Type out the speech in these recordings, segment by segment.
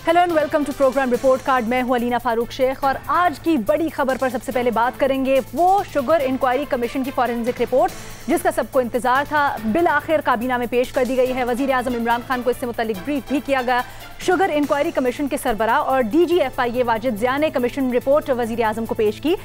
Hello and welcome to program report card. मैं हूं अलीना फारूक शेख और आज की बड़ी खबर पर सबसे पहले बात करेंगे वो शुगर इंक्वायरी कमीशन की फॉरेंसिक रिपोर्ट जिसका सबको इंतजार था, बिल आखिर काबीना में पेश कर दी गई है। वजीर आजम इमरान खान को इससे मुतालिक ब्रीफ भी किया गया। शुगर इंक्वायरी कमीशन के सरबराह और DGFIA वाजिद ज़िया ने कमीशन रिपोर्ट वजीर आजम को पेश की।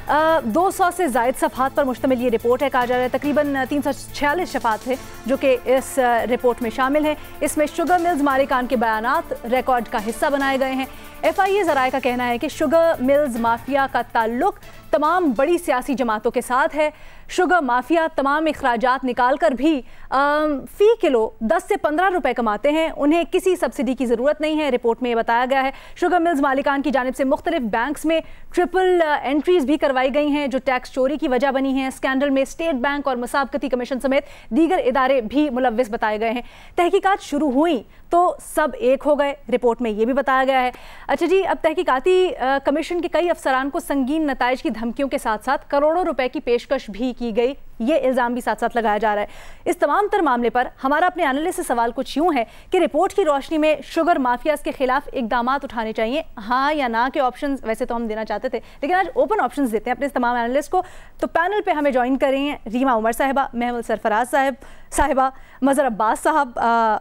200 से ज़ायद सफ़हात पर मुश्तमिल ये रिपोर्ट है। कहा जा रहा है तकरीबन 346 शफ़ात थे जो कि इस रिपोर्ट में शामिल हैं। इसमें शुगर मिल्स मालिकान के बयानात रिकॉर्ड का हिस्सा बनाए गए हैं। FIA ज़राए का कहना है कि शुगर मिल्स माफिया का ताल्लुक तमाम बड़ी सियासी जमातों के साथ है। शुगर माफिया तमाम अखराजात निकाल कर भी फ़ी किलो 10 से 15 रुपए कमाते हैं। उन्हें किसी सब्सिडी की ज़रूरत नहीं है। रिपोर्ट में ये बताया गया है शुगर मिल्स मालिकान की जानिब से मुख्तलिफ बैंक्स में ट्रिपल एंट्रीज भी करवाई गई हैं जो टैक्स चोरी की वजह बनी हैं। स्कैंडल में स्टेट बैंक और मुसाबकती कमीशन समेत दीगर इदारे भी मुलव्विस बताए गए हैं। तहकीकात शुरू हुई तो सब एक हो गए, रिपोर्ट में ये भी बताया गया है। अच्छा जी, अब तहकीकाती कमीशन के कई अफसरान को संगीन नताइज की धमकियों के साथ साथ करोड़ों रुपए की पेशकश भी की गई, ये इल्ज़ाम भी साथ साथ लगाया जा रहा है। इस तमाम तर मामले पर हमारा अपने एनालिस्ट से सवाल कुछ यूँ है कि रिपोर्ट की रोशनी में शुगर माफियाज के खिलाफ इकदाम उठाने चाहिए, हाँ या ना के ऑप्शन वैसे तो हम देना चाहते थे, लेकिन आज ओपन ऑप्शन देते हैं अपने इस तमाम एनालिस्ट को। तो पैनल पे हमें ज्वाइन कर रही हैं रीमा उमर साहिबा, महमूद सरफराज साहिबा, मज़हर अब्बास साहब,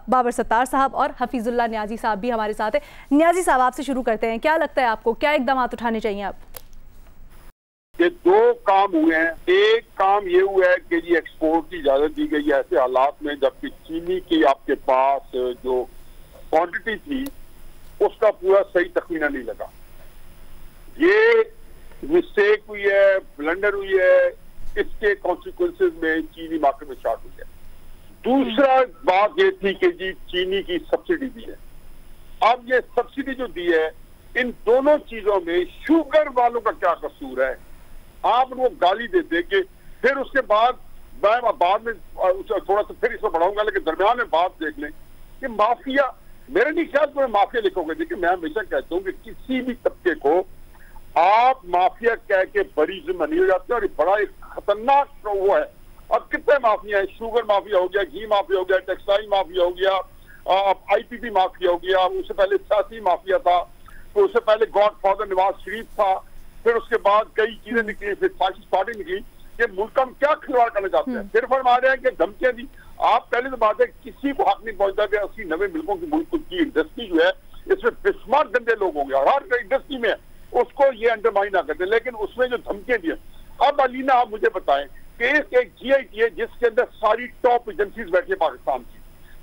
बाबर सत्तार साहब और हफीजुल्लाह न्याजी साहब भी हमारे साथ है। न्याजी साहब, आपसे शुरू करते हैं। क्या लगता है आपको, क्या इकदाम उठाने चाहिए आप? ये दो काम हुए हैं। एक काम ये हुआ है कि जी एक्सपोर्ट की इजाजत दी गई है ऐसे हालात में जबकि चीनी की आपके पास जो क्वांटिटी थी उसका पूरा सही तखमीना नहीं लगा। ये मिस्टेक हुई है, ब्लंडर हुई है, इसके कॉन्सिक्वेंसेज में चीनी मार्केट में शॉर्ट हुई है। दूसरा बात ये थी कि जी चीनी की सब्सिडी दी है। अब ये सब्सिडी जो दी है, इन दोनों चीजों में शुगर वालों का क्या कसूर है? आप उनको गाली दे दे के फिर उसके बाद मैं बाद में थोड़ा सा फिर इसमें बढ़ाऊंगा, लेकिन दरमियान में बात देख लें कि माफिया, मेरे नहीं ख्याल में माफिया लिखोगे। देखिए, मैं हमेशा कहता हूँ कि किसी भी तबके को आप माफिया कह के बड़ी जिम्मेदारी हो जाते हैं और ये बड़ा एक खतरनाक वो है। अब कितने माफिया है? शुगर माफिया हो गया, घी माफिया हो गया, टेक्सटाइल माफिया हो गया, IPP माफिया हो गया, उससे पहले सियासी माफिया था, तो उससे पहले गॉड फादर नवाज शरीफ था, फिर उसके बाद कई चीजें निकली, फिर फासिस्ट पार्टी निकली कि मुल्क हम क्या खिलवाड़ करना चाहते हैं। फिर फरमा रहे हैं कि धमकियां दी। आप पहले तो बात है किसी को हक नहीं पहुंचता कि 80-90 मुल्कों की मुल्क की इंडस्ट्री जो है इसमें बेशुमार गंदे लोग होंगे और हर इंडस्ट्री में उसको ये अंडरमाइन ना करते, लेकिन उसमें जो धमकियां दी। अब अलीना, आप मुझे बताएं कि एक GIT है जिसके अंदर सारी टॉप एजेंसीज बैठी है पाकिस्तान की,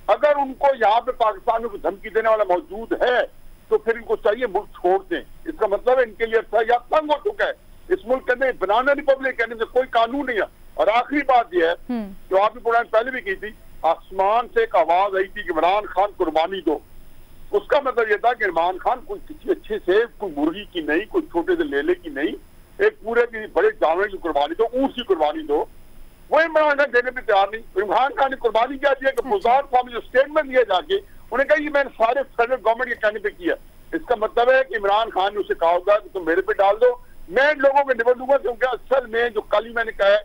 अगर उनको यहाँ पे पाकिस्तान में धमकी देने वाला मौजूद है तो फिर इनको चाहिए मुल्क छोड़ दें। इसका मतलब है इनके लिए अच्छा या तंग हो चुका है। इस मुल्क के अंदर बनाना रिपब्लिक कहने से कोई कानून नहीं है। और आखिरी बात यह है जो आपकी प्रोग्राम पहले भी की थी, आसमान से एक आवाज आई थी कि इमरान खान कुर्बानी दो। उसका मतलब यह था कि इमरान खान कोई किसी अच्छे से, कोई मुर्गी की नहीं, कोई छोटे से लेले की नहीं, एक पूरे की बड़े जानवर की कुर्बानी दो, ऊंट की कुर्बानी दो। वो इमरान खान देने में तैयार नहीं। इमरान खान ने कुर्बानी क्या दिया कि बुज़ार साहब ने जो स्टेटमेंट दिया जाके उन्हें कहा कि मैंने सारे फेडरल गवर्नमेंट के कहने पे किया। इसका मतलब है कि इमरान खान ने उसे कहा होगा कि तुम मेरे पे डाल दो, मैं इन लोगों को निबल दूंगा, क्योंकि असल में जो कल ही मैंने कहा है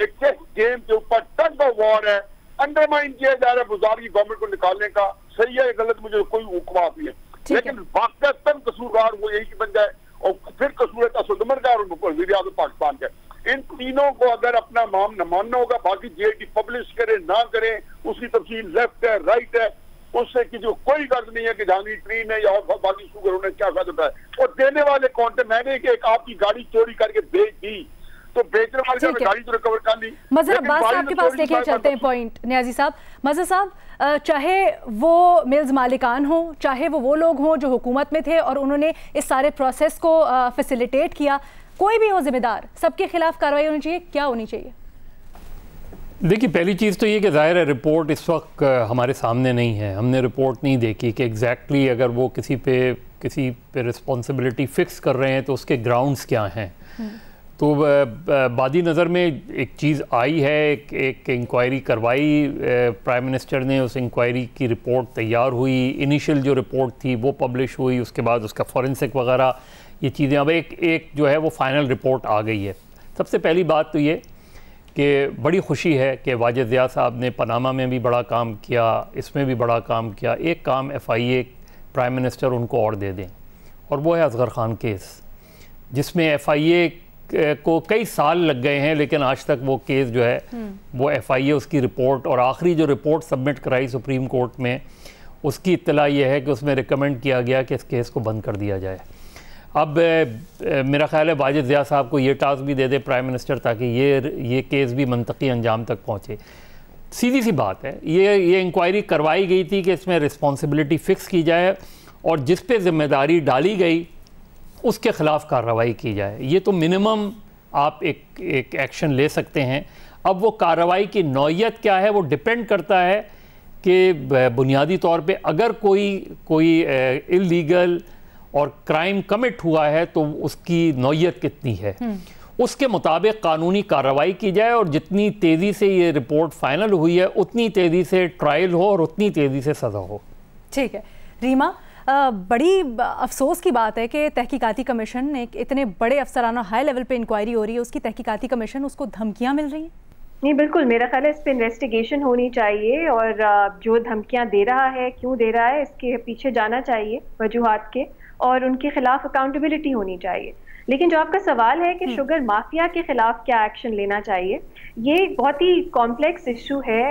एक चेस गेम के ऊपर टग ऑफ वॉर है, अंडरमाइन किया जा रहा है बुज़ार की गवर्नमेंट को निकालने का। सही है या गलत, मुझे कोई हुक्म नहीं है, लेकिन वाकई कसूरवार वो यही बन जाए और फिर कसूर तसदुमर का और वज़ीर आज़म पाकिस्तान का। इन तीनों को अगर अपना माम न मानना होगा, बाकी GIT पब्लिश करे ना करे, उसकी तफसील लेफ्ट है राइट है, उससे की जो कोई गर्ज नहीं है कि जहांगीर ट्रेन है या और बाकी शुगर उन्हें क्या फायदा होता है। और देने वाले कौन थे? मैंने कि एक आपकी गाड़ी चोरी करके बेच दी तो बेचने वाले ने गाड़ी तो रिकवर कर ली। मज़हर अब्बास साहब के पास लेके चलते हैं पॉइंट। न्याजी साहब, मज़हर साहब, चाहे वो मिल्स मालिकान हो, चाहे वो लोग हों जो हुकूमत में थे और उन्होंने इस सारे प्रोसेस को फैसिलिटेट किया, कोई भी हो जिम्मेदार, सबके खिलाफ कार्रवाई होनी चाहिए। क्या होनी चाहिए? देखिए, पहली चीज़ तो ये कि ज़ाहिर है रिपोर्ट इस वक्त हमारे सामने नहीं है, हमने रिपोर्ट नहीं देखी कि एग्जैक्टली अगर वो किसी पे रिस्पॉन्सिबिलिटी फ़िक्स कर रहे हैं तो उसके ग्राउंड्स क्या हैं। तो बादी नज़र में एक चीज़ आई है, एक इंक्वायरी करवाई प्राइम मिनिस्टर ने, उस इंक्वायरी की रिपोर्ट तैयार हुई, इनिशियल जो रिपोर्ट थी वो पब्लिश हुई, उसके बाद उसका फॉरेंसिक वगैरह ये चीज़ें, अब एक जो है वो फ़ाइनल रिपोर्ट आ गई है। सबसे पहली बात तो ये कि बड़ी खुशी है कि वाजिद ज़िया साहब ने पनामा में भी बड़ा काम किया, इसमें भी बड़ा काम किया। एक काम FIA प्राइम मिनिस्टर उनको और दे दें, और वो है असगर खान केस, जिसमें FIA को कई साल लग गए हैं, लेकिन आज तक वो केस जो है वो FIA उसकी रिपोर्ट, और आखिरी जो रिपोर्ट सबमिट कराई सुप्रीम कोर्ट में, उसकी इत्तला ये है कि उसमें रिकमेंड किया गया कि इस केस को बंद कर दिया जाए। अब मेरा ख्याल है वाजिद ज़िया साहब को ये टास्क भी दे दे प्राइम मिनिस्टर, ताकि ये केस भी मंतकी अंजाम तक पहुँचे। सीधी सी बात है, ये इंक्वायरी करवाई गई थी कि इसमें रिस्पॉन्सिबिलिटी फ़िक्स की जाए और जिस पे ज़िम्मेदारी डाली गई उसके ख़िलाफ़ कार्रवाई की जाए। ये तो मिनिमम आप एक एक्शन ले सकते हैं। अब वो कार्रवाई की नौइयत क्या है वो डिपेंड करता है कि बुनियादी तौर पे अगर कोई इल्लीगल और क्राइम कमिट हुआ है तो उसकी नौइयत कितनी है, उसके मुताबिक कानूनी कार्रवाई की जाए, और जितनी तेज़ी से ये रिपोर्ट फाइनल हुई है उतनी तेज़ी से ट्रायल हो और उतनी तेज़ी से सज़ा हो। ठीक है रीमा, बड़ी अफसोस की बात है कि तहकीकाती कमीशन, एक इतने बड़े अफसराना हाई लेवल पे इंक्वायरी हो रही है, उसकी तहकीकाती कमीशन उसको धमकियां मिल रही हैं। नहीं, बिल्कुल मेरा ख्याल है इस पे इन्वेस्टिगेशन होनी चाहिए, और जो धमकियां दे रहा है, क्यों दे रहा है, इसके पीछे जाना चाहिए वजूहात के, और उनके खिलाफ अकाउंटेबिलिटी होनी चाहिए। लेकिन जो आपका सवाल है कि शुगर माफिया के खिलाफ क्या एक्शन लेना चाहिए, ये बहुत ही कॉम्प्लेक्स इशू है।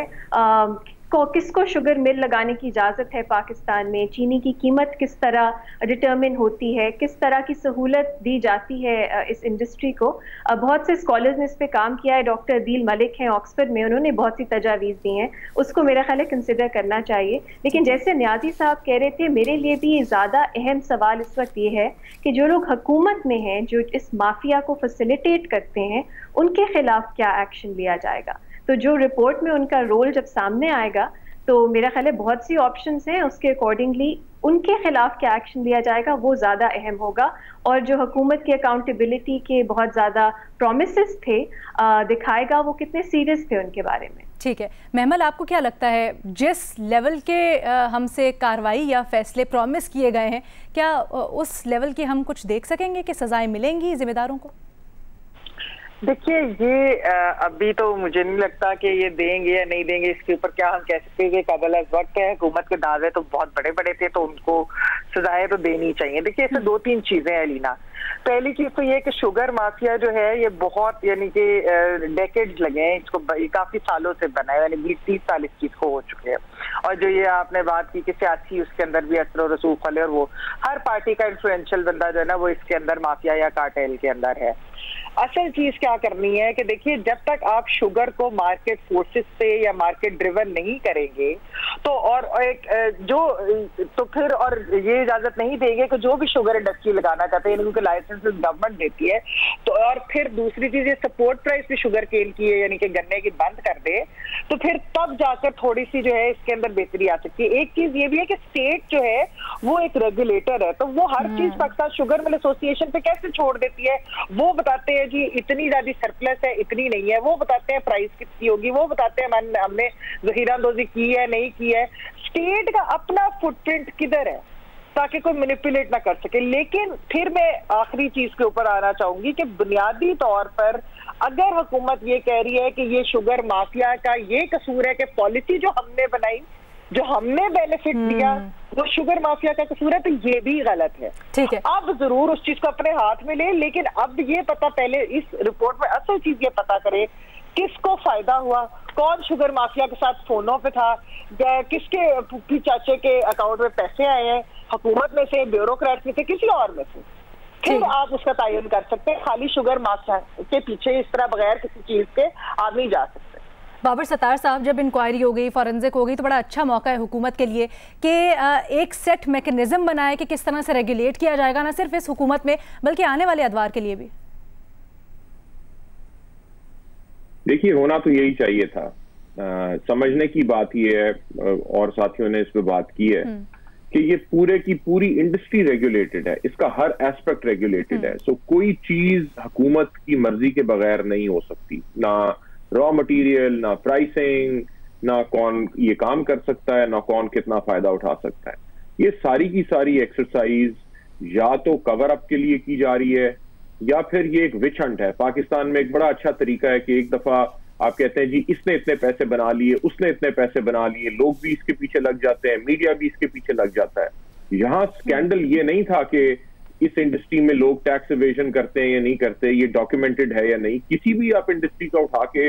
किसको शुगर मिल लगाने की इजाज़त है पाकिस्तान में, चीनी की कीमत किस तरह डिटर्मिन होती है, किस तरह की सहूलत दी जाती है इस इंडस्ट्री को। बहुत से स्कॉलर्स ने इस पे काम किया है, डॉक्टर अदील मलिक हैं ऑक्सफर्ड में, उन्होंने बहुत सी तजावीज़ दी हैं, उसको मेरा ख्याल है कंसिडर करना चाहिए। लेकिन जैसे न्याजी साहब कह रहे थे, मेरे लिए भी ज़्यादा अहम सवाल इस वक्त ये है कि जो लोग हुकूमत में हैं, जो इस माफिया को फैसिलिटेट करते हैं, उनके खिलाफ क्या एक्शन लिया जाएगा। तो जो रिपोर्ट में उनका रोल जब सामने आएगा तो मेरा ख्याल है बहुत सी ऑप्शंस हैं, उसके अकॉर्डिंगली उनके खिलाफ क्या एक्शन लिया जाएगा वो ज़्यादा अहम होगा। और जो हुकूमत की अकाउंटेबिलिटी के बहुत ज़्यादा प्रोमिसेस थे दिखाएगा वो कितने सीरियस थे उनके बारे में। ठीक है महमल, आपको क्या लगता है जिस लेवल के हमसे कार्रवाई या फैसले प्रॉमिस किए गए हैं, क्या उस लेवल की हम कुछ देख सकेंगे कि सजाएं मिलेंगी जिम्मेदारों को? देखिए, ये अभी तो मुझे नहीं लगता कि ये देंगे या नहीं देंगे, इसके ऊपर क्या हम कह सकते हैं कि कबल अज़ वक्त है। हुकूमत के दावे तो बहुत बड़े बड़े थे, तो उनको सजाएं तो देनी चाहिए। देखिए, इसमें दो तीन चीजें हैं लीना। पहली चीज तो ये कि शुगर माफिया जो है ये बहुत, यानी कि डेकेड्स लगे हैं इसको, काफी सालों से बना है, यानी 20-30 साल इस चीज को हो चुके हैं। और जो ये आपने बात की कि सियासी, उसके अंदर भी असर और रसूख वाले, और वो हर पार्टी का इन्फ्लुएंशियल बंदा जो है ना वो इसके अंदर माफिया या कार्टेल के अंदर है। असल चीज क्या करनी है कि देखिए, जब तक आप शुगर को मार्केट फोर्सेस से या मार्केट ड्रिवन नहीं करेंगे तो, और एक जो तो फिर और ये इजाजत नहीं देंगे कि जो भी शुगर इंडस्ट्री लगाना चाहते हैं, क्योंकि लाइसेंस गवर्नमेंट देती है, तो और फिर दूसरी चीज ये सपोर्ट प्राइस भी शुगर केन की है, यानी कि गन्ने की बंद कर दे, तो फिर तब जाकर थोड़ी सी जो है इसके अंदर बेहतरी आ सकती है। एक चीज ये भी है कि स्टेट जो है वो एक रेगुलेटर है, तो वो हर चीज पाकिस्तान शुगर मिल एसोसिएशन पे कैसे छोड़ देती है। वो बताते हैं जी इतनी ज्यादा सरप्लस है, इतनी नहीं है, वो बताते हैं प्राइस कितनी होगी, वो बताते हैं हमने जखीरांदोजी की है नहीं की है। स्टेट का अपना फुटप्रिंट किधर है ताकि कोई मैनिपुलेट ना कर सके। लेकिन फिर मैं आखिरी चीज के ऊपर आना चाहूंगी कि बुनियादी तौर पर अगर हुकूमत ये कह रही है कि ये शुगर माफिया का ये कसूर है कि पॉलिसी जो हमने बनाई, जो हमने बेनिफिट दिया, वो शुगर माफिया का कसूर है, तो ये भी गलत है। ठीक है, अब जरूर उस चीज को अपने हाथ में ले, लेकिन अब ये पता, पहले इस रिपोर्ट में असल चीज ये पता करे किसको फायदा हुआ, कौन शुगर माफिया के साथ फोनों पे था, किसके चाचे के अकाउंट में पैसे आए हैं, हुकूमत में से, ब्यूरोक्रेट में से, किसी और में से, फिर आप उसका तयन कर सकते हैं। खाली शुगर माफिया के पीछे इस तरह बगैर किसी चीज के आप नहीं जा सकते। बाबर सत्तार साहब, जब इंक्वायरी हो गई, फॉरेंसिक हो गई, तो बड़ा अच्छा मौका है हुकूमत के लिए कि एक सेट मैकेनिज्म बनाए कि किस तरह से रेगुलेट किया जाएगा, ना सिर्फ इस हुकूमत में बल्कि आने वाले अदवार के लिए भी। देखिए, होना तो यही चाहिए था। समझने की बात यह है, और साथियों ने इस पे बात की है कि ये पूरे की पूरी इंडस्ट्री रेगुलेटेड है, इसका हर एस्पेक्ट रेगुलेटेड है। सो कोई चीज हुकूमत की मर्जी के बगैर नहीं हो सकती, ना रॉ मटेरियल, ना प्राइसिंग, ना कौन ये काम कर सकता है, ना कौन कितना फायदा उठा सकता है। ये सारी की सारी एक्सरसाइज या तो कवर अप के लिए की जा रही है या फिर ये एक विच हंट है। पाकिस्तान में एक बड़ा अच्छा तरीका है कि एक दफा आप कहते हैं जी इसने इतने पैसे बना लिए, उसने इतने पैसे बना लिए, लोग भी इसके पीछे लग जाते हैं, मीडिया भी इसके पीछे लग जाता है। यहाँ स्कैंडल ये नहीं था कि इस इंडस्ट्री में लोग टैक्स एवेजन करते हैं या नहीं करते, ये डॉक्यूमेंटेड है या नहीं। किसी भी आप इंडस्ट्री का उठा के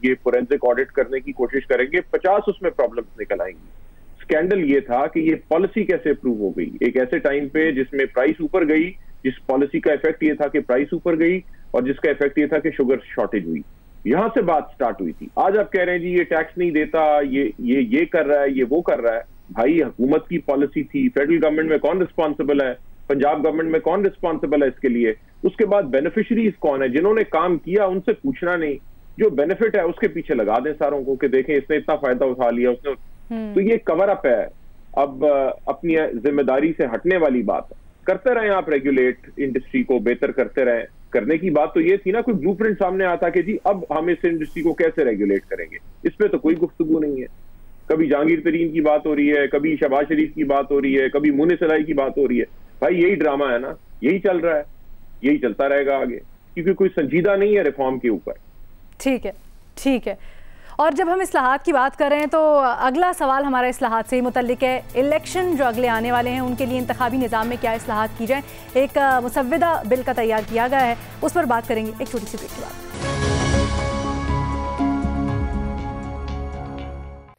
ये फोरेंसिक ऑडिट करने की कोशिश करेंगे, 50 उसमें प्रॉब्लम्स निकल आएंगी। स्कैंडल ये था कि ये पॉलिसी कैसे अप्रूव हो गई एक ऐसे टाइम पे जिसमें प्राइस ऊपर गई, जिस पॉलिसी का इफेक्ट ये था कि प्राइस ऊपर गई और जिसका इफेक्ट ये था कि शुगर शॉर्टेज हुई। यहां से बात स्टार्ट हुई थी। आज आप कह रहे हैं जी ये टैक्स नहीं देता, ये कर रहा है, ये वो कर रहा है। भाई हुकूमत की पॉलिसी थी, फेडरल गवर्नमेंट में कौन रिस्पॉन्सिबल है, पंजाब गवर्नमेंट में कौन रिस्पॉन्सिबल है इसके लिए। उसके बाद बेनिफिशरीज कौन है, जिन्होंने काम किया उनसे पूछना नहीं, जो बेनिफिट है उसके पीछे लगा दें सारों को कि देखें इसने इतना फायदा उठा लिया उसने। तो ये कवर अप है। अब अपनी जिम्मेदारी से हटने वाली बात है। करते रहे आप रेगुलेट, इंडस्ट्री को बेहतर करते रहे। करने की बात तो ये थी ना, कोई ब्लूप्रिंट सामने आता कि जी अब हम इस इंडस्ट्री को कैसे रेगुलेट करेंगे, इस पे तो कोई गुफ्तगू नहीं है। कभी जहांगीर तरीन की बात हो रही है, कभी शहबाज शरीफ की बात हो रही है, कभी मुनीर सलाई की बात हो रही है। भाई यही ड्रामा है ना, यही चल रहा है, यही चलता रहेगा आगे, क्योंकि कोई संजीदा नहीं है रिफॉर्म के ऊपर। ठीक है, ठीक है। और जब हम इस्लाहात की बात कर रहे हैं तो अगला सवाल हमारा इस्लाहात से ही मुतल्लिक है। इलेक्शन जो अगले आने वाले हैं उनके लिए इंतखाबी निज़ाम में क्या इस्लाहात की जाए, एक मुसव्विदा बिल का तैयार किया गया है, उस पर बात करेंगे एक छोटी सी ब्रेक के बाद।